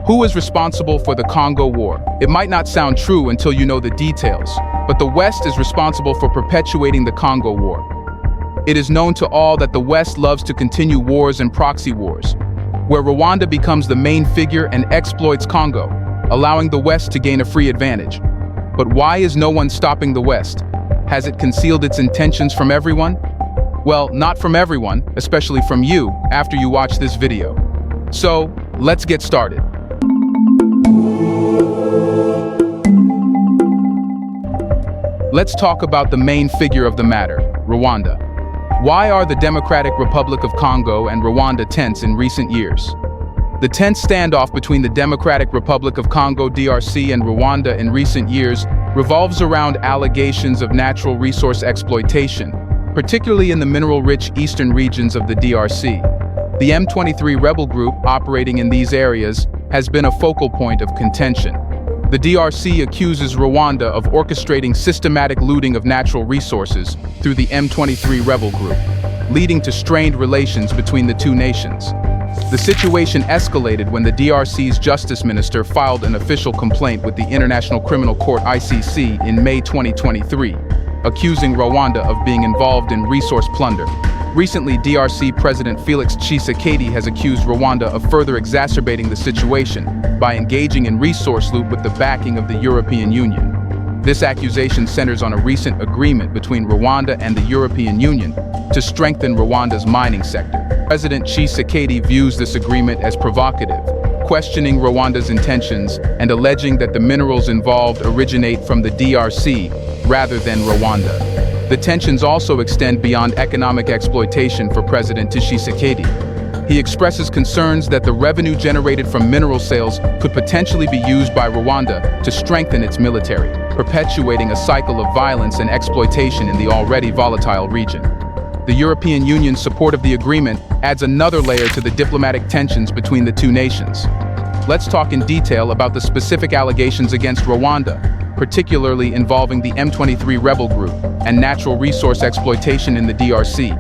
Who is responsible for the Congo War? It might not sound true until you know the details, but the West is responsible for perpetuating the Congo War. It is known to all that the West loves to continue wars and proxy wars, where Rwanda becomes the main figure and exploits Congo, allowing the West to gain a free advantage. But why is no one stopping the West? Has it concealed its intentions from everyone? Well, not from everyone, especially from you, after you watch this video. So, let's get started. Let's talk about the main figure of the matter, Rwanda. Why are the Democratic Republic of Congo and Rwanda tense in recent years? The tense standoff between the Democratic Republic of Congo, DRC, and Rwanda in recent years revolves around allegations of natural resource exploitation, particularly in the mineral-rich eastern regions of the DRC. The M23 rebel group operating in these areas has been a focal point of contention. The DRC accuses Rwanda of orchestrating systematic looting of natural resources through the M23 rebel group, leading to strained relations between the two nations. The situation escalated when the DRC's justice minister filed an official complaint with the International Criminal Court (ICC) in May 2023, accusing Rwanda of being involved in resource plunder. Recently, DRC President Felix Tshisekedi has accused Rwanda of further exacerbating the situation by engaging in resource loot with the backing of the European Union. This accusation centers on a recent agreement between Rwanda and the European Union to strengthen Rwanda's mining sector. President Tshisekedi views this agreement as provocative, questioning Rwanda's intentions and alleging that the minerals involved originate from the DRC rather than Rwanda. The tensions also extend beyond economic exploitation for President Tshisekedi. He expresses concerns that the revenue generated from mineral sales could potentially be used by Rwanda to strengthen its military, perpetuating a cycle of violence and exploitation in the already volatile region. The European Union's support of the agreement adds another layer to the diplomatic tensions between the two nations. Let's talk in detail about the specific allegations against Rwanda, particularly involving the M23 rebel group and natural resource exploitation in the DRC.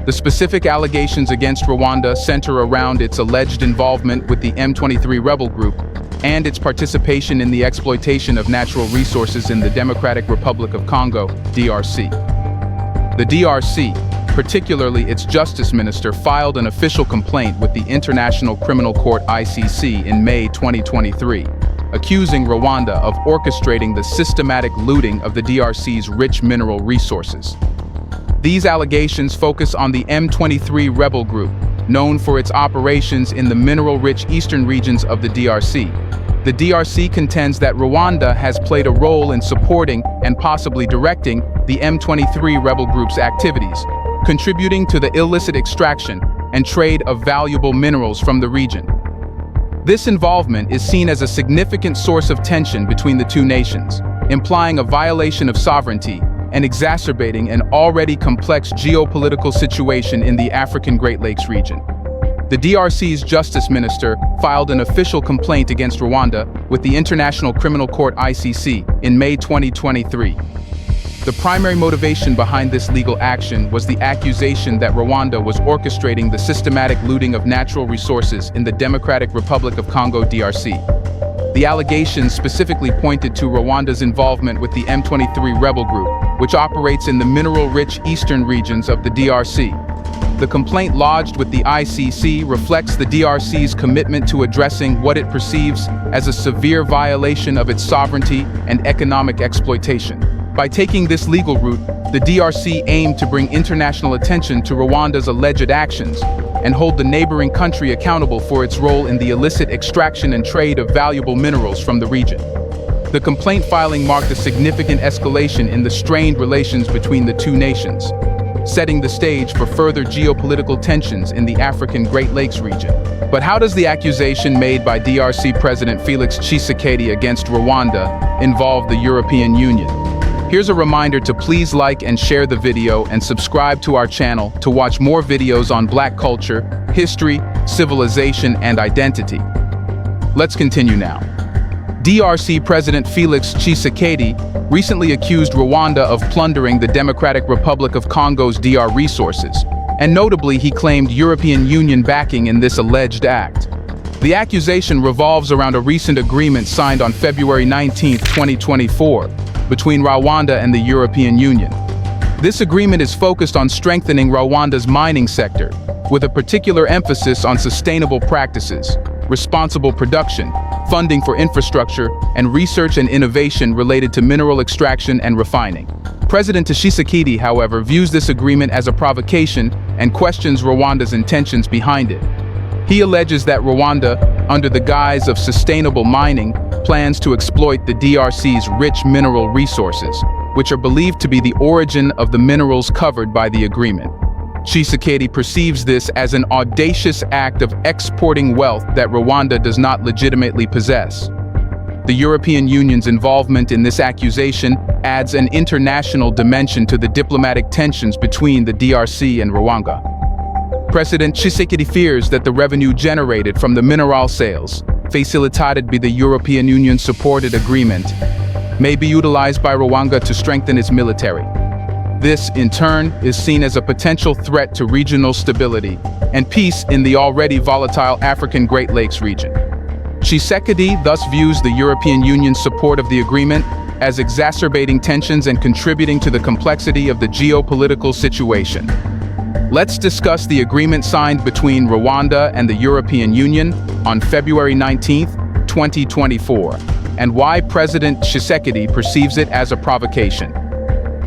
The specific allegations against Rwanda center around its alleged involvement with the M23 rebel group and its participation in the exploitation of natural resources in the Democratic Republic of Congo, DRC. The DRC, particularly its justice minister, filed an official complaint with the International Criminal Court (ICC) in May 2023, accusing Rwanda of orchestrating the systematic looting of the DRC's rich mineral resources. These allegations focus on the M23 rebel group, known for its operations in the mineral-rich eastern regions of the DRC. The DRC contends that Rwanda has played a role in supporting and possibly directing the M23 rebel group's activities, contributing to the illicit extraction and trade of valuable minerals from the region. This involvement is seen as a significant source of tension between the two nations, implying a violation of sovereignty and exacerbating an already complex geopolitical situation in the African Great Lakes region. The DRC's justice minister filed an official complaint against Rwanda with the International Criminal Court (ICC) in May 2023. The primary motivation behind this legal action was the accusation that Rwanda was orchestrating the systematic looting of natural resources in the Democratic Republic of Congo, DRC. The allegations specifically pointed to Rwanda's involvement with the M23 rebel group, which operates in the mineral-rich eastern regions of the DRC. The complaint lodged with the ICC reflects the DRC's commitment to addressing what it perceives as a severe violation of its sovereignty and economic exploitation. By taking this legal route, the DRC aimed to bring international attention to Rwanda's alleged actions and hold the neighboring country accountable for its role in the illicit extraction and trade of valuable minerals from the region. The complaint filing marked a significant escalation in the strained relations between the two nations, setting the stage for further geopolitical tensions in the African Great Lakes region. But how does the accusation made by DRC President Felix Tshisekedi against Rwanda involve the European Union? Here's a reminder to please like and share the video and subscribe to our channel to watch more videos on Black culture, history, civilization, and identity. Let's continue now. DRC President Felix Tshisekedi recently accused Rwanda of plundering the Democratic Republic of Congo's DR resources, and notably he claimed European Union backing in this alleged act. The accusation revolves around a recent agreement signed on February 19, 2024, between Rwanda and the European Union. This agreement is focused on strengthening Rwanda's mining sector, with a particular emphasis on sustainable practices, responsible production, funding for infrastructure, and research and innovation related to mineral extraction and refining. President Tshisekedi, however, views this agreement as a provocation and questions Rwanda's intentions behind it. He alleges that Rwanda, under the guise of sustainable mining, plans to exploit the DRC's rich mineral resources, which are believed to be the origin of the minerals covered by the agreement. Tshisekedi perceives this as an audacious act of exporting wealth that Rwanda does not legitimately possess. The European Union's involvement in this accusation adds an international dimension to the diplomatic tensions between the DRC and Rwanda. President Tshisekedi fears that the revenue generated from the mineral sales, facilitated by the European Union-supported agreement, may be utilized by Rwanda to strengthen its military. This, in turn, is seen as a potential threat to regional stability and peace in the already volatile African Great Lakes region. Tshisekedi thus views the European Union's support of the agreement as exacerbating tensions and contributing to the complexity of the geopolitical situation. Let's discuss the agreement signed between Rwanda and the European Union on February 19, 2024, and why President Tshisekedi perceives it as a provocation.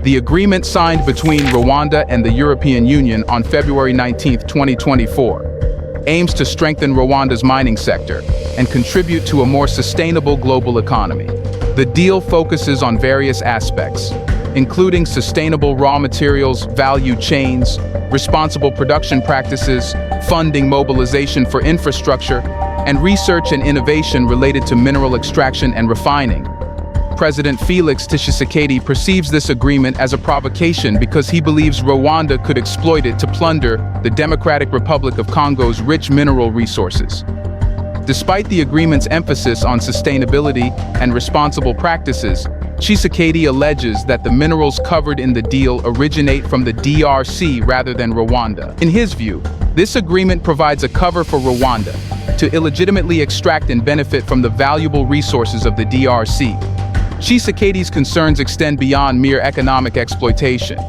The agreement signed between Rwanda and the European Union on February 19, 2024, aims to strengthen Rwanda's mining sector and contribute to a more sustainable global economy. The deal focuses on various aspects, including sustainable raw materials, value chains, responsible production practices, funding mobilization for infrastructure, and research and innovation related to mineral extraction and refining. President Felix Tshisekedi perceives this agreement as a provocation because he believes Rwanda could exploit it to plunder the Democratic Republic of Congo's rich mineral resources. Despite the agreement's emphasis on sustainability and responsible practices, Tshisekedi alleges that the minerals covered in the deal originate from the DRC rather than Rwanda. In his view, this agreement provides a cover for Rwanda to illegitimately extract and benefit from the valuable resources of the DRC. Tshisekedi's concerns extend beyond mere economic exploitation.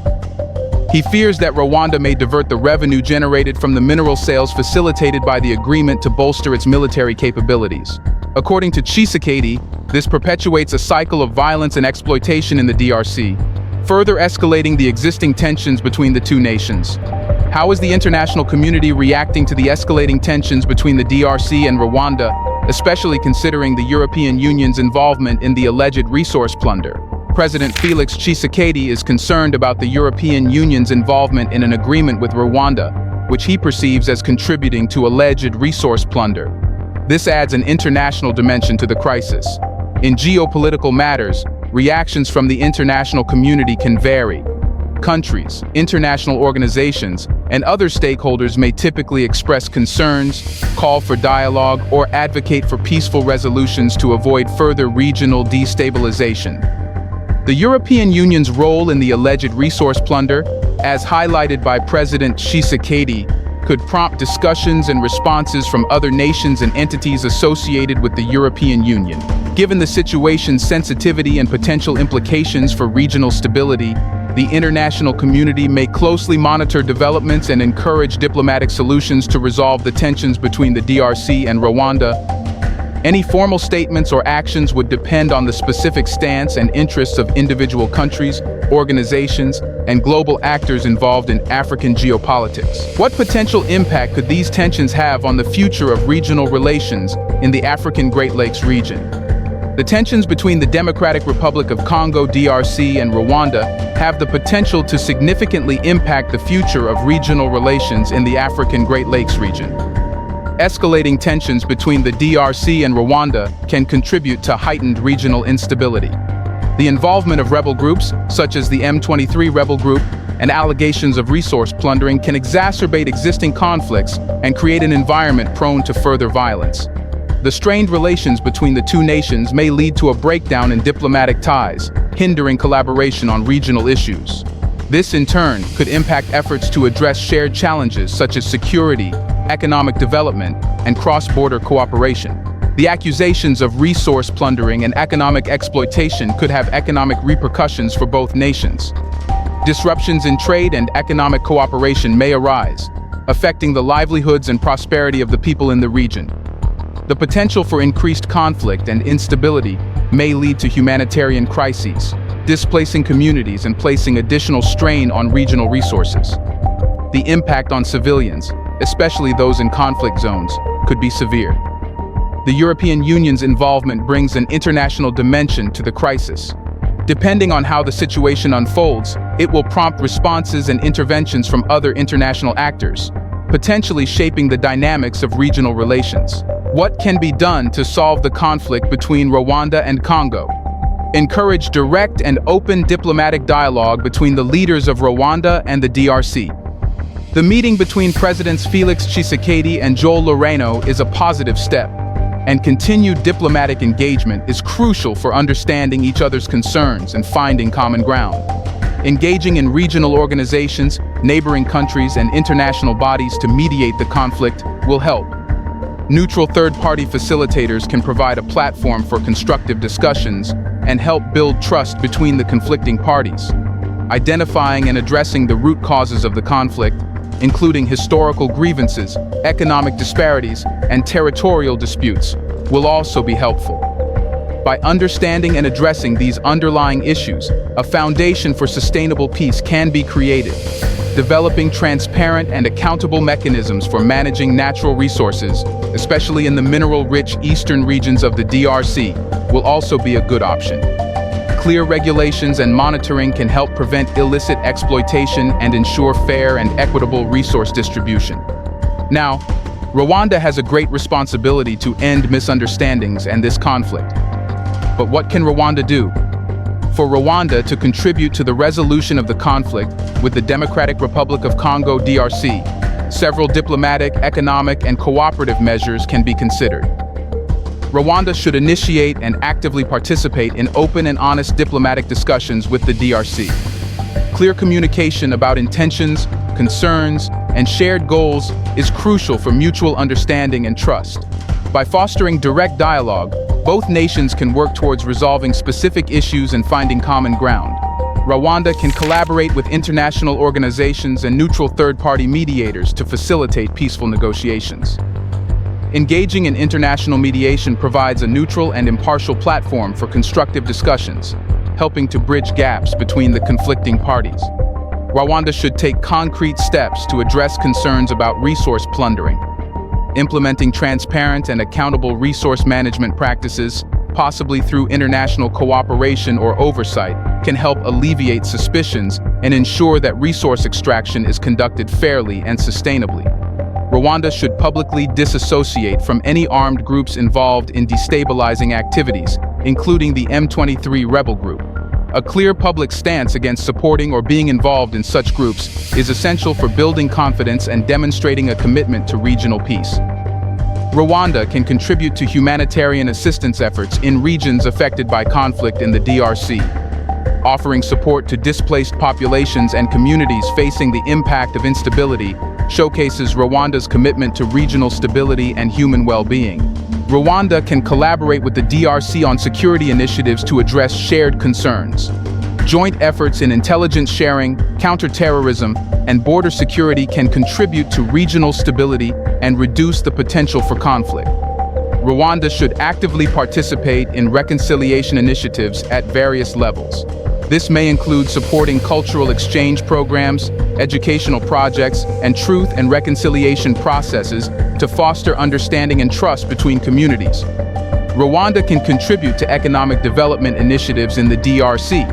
He fears that Rwanda may divert the revenue generated from the mineral sales facilitated by the agreement to bolster its military capabilities. According to Tshisekedi, this perpetuates a cycle of violence and exploitation in the DRC, further escalating the existing tensions between the two nations. How is the international community reacting to the escalating tensions between the DRC and Rwanda, especially considering the European Union's involvement in the alleged resource plunder? President Felix Tshisekedi is concerned about the European Union's involvement in an agreement with Rwanda, which he perceives as contributing to alleged resource plunder. This adds an international dimension to the crisis. In geopolitical matters, reactions from the international community can vary. Countries, international organizations, and other stakeholders may typically express concerns, call for dialogue, or advocate for peaceful resolutions to avoid further regional destabilization. The European Union's role in the alleged resource plunder, as highlighted by President Tshisekedi, could prompt discussions and responses from other nations and entities associated with the European Union. Given the situation's sensitivity and potential implications for regional stability, the international community may closely monitor developments and encourage diplomatic solutions to resolve the tensions between the DRC and Rwanda. Any formal statements or actions would depend on the specific stance and interests of individual countries, organizations, and global actors involved in African geopolitics. What potential impact could these tensions have on the future of regional relations in the African Great Lakes region? The tensions between the Democratic Republic of Congo, DRC, and Rwanda have the potential to significantly impact the future of regional relations in the African Great Lakes region. Escalating tensions between the DRC and Rwanda can contribute to heightened regional instability. The involvement of rebel groups, such as the M23 rebel group, and allegations of resource plundering can exacerbate existing conflicts and create an environment prone to further violence. The strained relations between the two nations may lead to a breakdown in diplomatic ties, hindering collaboration on regional issues. This, in turn, could impact efforts to address shared challenges such as security, economic development, and cross-border cooperation. The accusations of resource plundering and economic exploitation could have economic repercussions for both nations. Disruptions in trade and economic cooperation may arise, affecting the livelihoods and prosperity of the people in the region. The potential for increased conflict and instability may lead to humanitarian crises, displacing communities and placing additional strain on regional resources. The impact on civilians, especially those in conflict zones, could be severe. The European Union's involvement brings an international dimension to the crisis. Depending on how the situation unfolds, it will prompt responses and interventions from other international actors, potentially shaping the dynamics of regional relations. What can be done to solve the conflict between Rwanda and Congo? Encourage direct and open diplomatic dialogue between the leaders of Rwanda and the DRC. The meeting between Presidents Felix Tshisekedi and Joel Loreno is a positive step, and continued diplomatic engagement is crucial for understanding each other's concerns and finding common ground. Engaging in regional organizations, neighboring countries, and international bodies to mediate the conflict will help. Neutral third-party facilitators can provide a platform for constructive discussions and help build trust between the conflicting parties. Identifying and addressing the root causes of the conflict, including historical grievances, economic disparities, and territorial disputes, will also be helpful. By understanding and addressing these underlying issues, a foundation for sustainable peace can be created. Developing transparent and accountable mechanisms for managing natural resources, especially in the mineral-rich eastern regions of the DRC, will also be a good option. Clear regulations and monitoring can help prevent illicit exploitation and ensure fair and equitable resource distribution. Now, Rwanda has a great responsibility to end misunderstandings and this conflict. But what can Rwanda do? For Rwanda to contribute to the resolution of the conflict with the Democratic Republic of Congo (DRC), several diplomatic, economic, and cooperative measures can be considered. Rwanda should initiate and actively participate in open and honest diplomatic discussions with the DRC. Clear communication about intentions, concerns, and shared goals is crucial for mutual understanding and trust. By fostering direct dialogue, both nations can work towards resolving specific issues and finding common ground. Rwanda can collaborate with international organizations and neutral third-party mediators to facilitate peaceful negotiations. Engaging in international mediation provides a neutral and impartial platform for constructive discussions, helping to bridge gaps between the conflicting parties. Rwanda should take concrete steps to address concerns about resource plundering. Implementing transparent and accountable resource management practices, possibly through international cooperation or oversight, can help alleviate suspicions and ensure that resource extraction is conducted fairly and sustainably. Rwanda should publicly disassociate from any armed groups involved in destabilizing activities, including the M23 rebel group. A clear public stance against supporting or being involved in such groups is essential for building confidence and demonstrating a commitment to regional peace. Rwanda can contribute to humanitarian assistance efforts in regions affected by conflict in the DRC, offering support to displaced populations and communities facing the impact of instability showcases Rwanda's commitment to regional stability and human well-being. Rwanda can collaborate with the DRC on security initiatives to address shared concerns. Joint efforts in intelligence sharing, counterterrorism, and border security can contribute to regional stability and reduce the potential for conflict. Rwanda should actively participate in reconciliation initiatives at various levels. This may include supporting cultural exchange programs, educational projects, and truth and reconciliation processes to foster understanding and trust between communities. Rwanda can contribute to economic development initiatives in the DRC,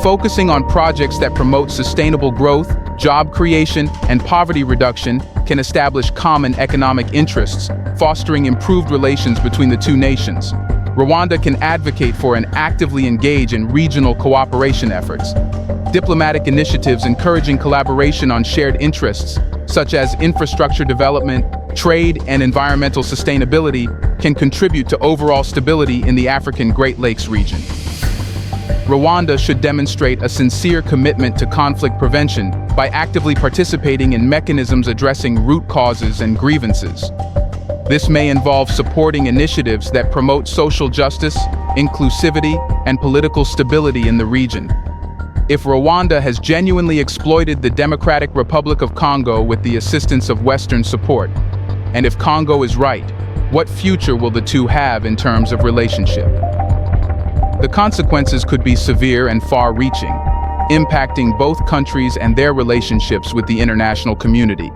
focusing on projects that promote sustainable growth, job creation, and poverty reduction can establish common economic interests, fostering improved relations between the two nations. Rwanda can advocate for and actively engage in regional cooperation efforts. Diplomatic initiatives encouraging collaboration on shared interests, such as infrastructure development, trade, and environmental sustainability, can contribute to overall stability in the African Great Lakes region. Rwanda should demonstrate a sincere commitment to conflict prevention by actively participating in mechanisms addressing root causes and grievances. This may involve supporting initiatives that promote social justice, inclusivity, and political stability in the region. If Rwanda has genuinely exploited the Democratic Republic of Congo with the assistance of Western support, and if Congo is right, what future will the two have in terms of relationship? The consequences could be severe and far-reaching, impacting both countries and their relationships with the international community.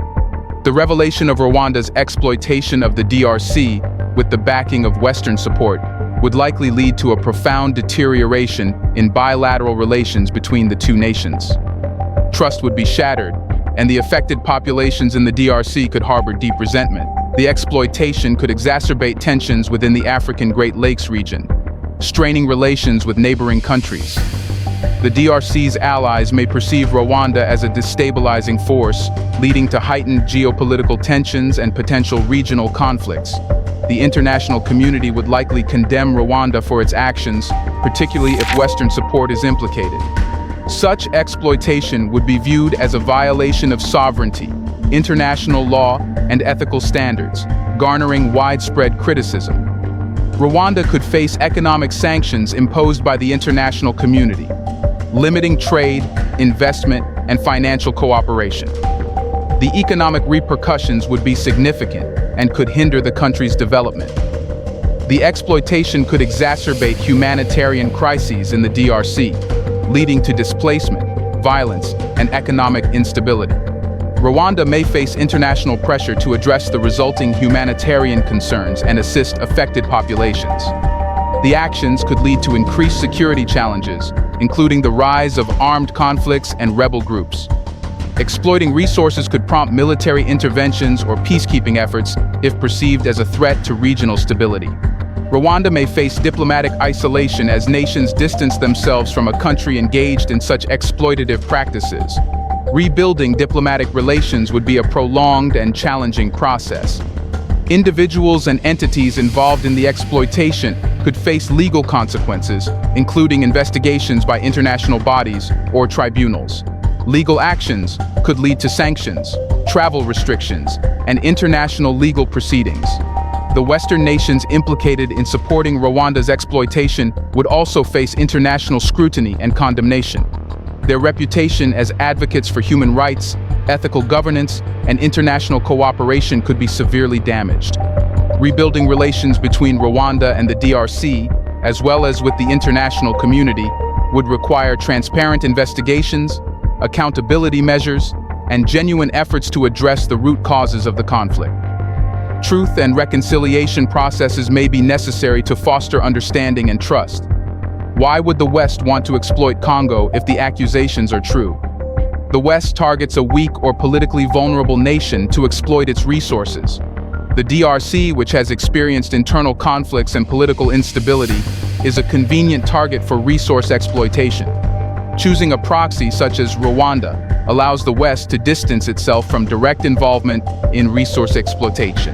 The revelation of Rwanda's exploitation of the DRC, with the backing of Western support, would likely lead to a profound deterioration in bilateral relations between the two nations. Trust would be shattered, and the affected populations in the DRC could harbor deep resentment. The exploitation could exacerbate tensions within the African Great Lakes region, straining relations with neighboring countries. The DRC's allies may perceive Rwanda as a destabilizing force, leading to heightened geopolitical tensions and potential regional conflicts. The international community would likely condemn Rwanda for its actions, particularly if Western support is implicated. Such exploitation would be viewed as a violation of sovereignty, international law, and ethical standards, garnering widespread criticism. Rwanda could face economic sanctions imposed by the international community, limiting trade, investment, and financial cooperation. The economic repercussions would be significant and could hinder the country's development. The exploitation could exacerbate humanitarian crises in the DRC, leading to displacement, violence, and economic instability. Rwanda may face international pressure to address the resulting humanitarian concerns and assist affected populations. The actions could lead to increased security challenges, including the rise of armed conflicts and rebel groups. Exploiting resources could prompt military interventions or peacekeeping efforts if perceived as a threat to regional stability. Rwanda may face diplomatic isolation as nations distance themselves from a country engaged in such exploitative practices. Rebuilding diplomatic relations would be a prolonged and challenging process. Individuals and entities involved in the exploitation could face legal consequences, including investigations by international bodies or tribunals. Legal actions could lead to sanctions, travel restrictions, and international legal proceedings. The Western nations implicated in supporting Rwanda's exploitation would also face international scrutiny and condemnation. Their reputation as advocates for human rights, ethical governance, and international cooperation could be severely damaged. Rebuilding relations between Rwanda and the DRC, as well as with the international community, would require transparent investigations, accountability measures, and genuine efforts to address the root causes of the conflict. Truth and reconciliation processes may be necessary to foster understanding and trust. Why would the West want to exploit Congo if the accusations are true? The West targets a weak or politically vulnerable nation to exploit its resources. The DRC, which has experienced internal conflicts and political instability, is a convenient target for resource exploitation. Choosing a proxy such as Rwanda allows the West to distance itself from direct involvement in resource exploitation.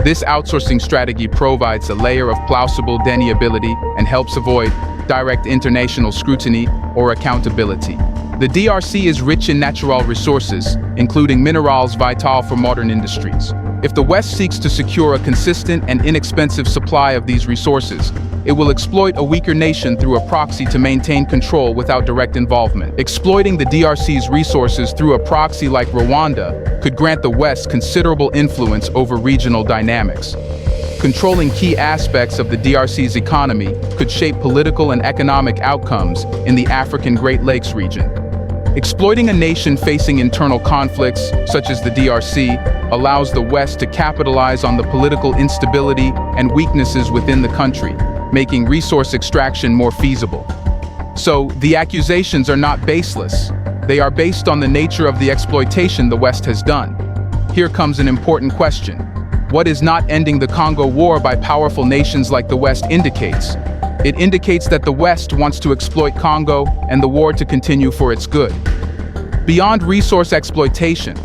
This outsourcing strategy provides a layer of plausible deniability and helps avoid direct international scrutiny or accountability. The DRC is rich in natural resources, including minerals vital for modern industries. If the West seeks to secure a consistent and inexpensive supply of these resources, it will exploit a weaker nation through a proxy to maintain control without direct involvement. Exploiting the DRC's resources through a proxy like Rwanda could grant the West considerable influence over regional dynamics. Controlling key aspects of the DRC's economy could shape political and economic outcomes in the African Great Lakes region. Exploiting a nation facing internal conflicts, such as the DRC, allows the West to capitalize on the political instability and weaknesses within the country, making resource extraction more feasible. So, the accusations are not baseless. They are based on the nature of the exploitation the West has done. Here comes an important question. What is not ending the Congo War by powerful nations like the West indicates? It indicates that the West wants to exploit Congo and the war to continue for its good. Beyond resource exploitation,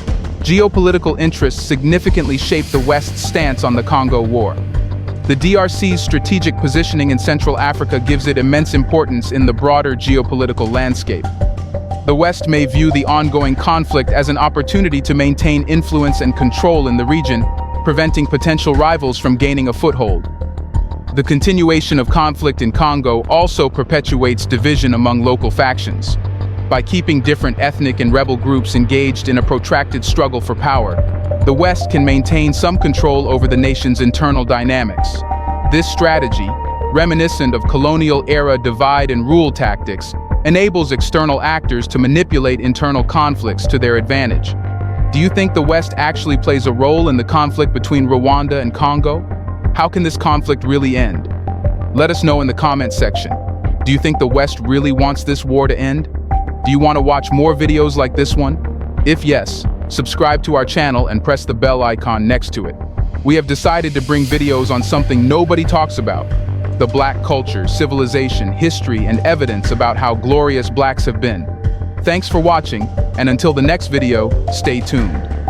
geopolitical interests significantly shape the West's stance on the Congo War. The DRC's strategic positioning in Central Africa gives it immense importance in the broader geopolitical landscape. The West may view the ongoing conflict as an opportunity to maintain influence and control in the region, preventing potential rivals from gaining a foothold. The continuation of conflict in Congo also perpetuates division among local factions. By keeping different ethnic and rebel groups engaged in a protracted struggle for power, the West can maintain some control over the nation's internal dynamics. This strategy, reminiscent of colonial-era divide-and-rule tactics, enables external actors to manipulate internal conflicts to their advantage. Do you think the West actually plays a role in the conflict between Rwanda and Congo? How can this conflict really end? Let us know in the comments section. Do you think the West really wants this war to end? Do you want to watch more videos like this one? If yes, subscribe to our channel and press the bell icon next to it. We have decided to bring videos on something nobody talks about: the Black culture, civilization, history, and evidence about how glorious Blacks have been. Thanks for watching, and until the next video, stay tuned.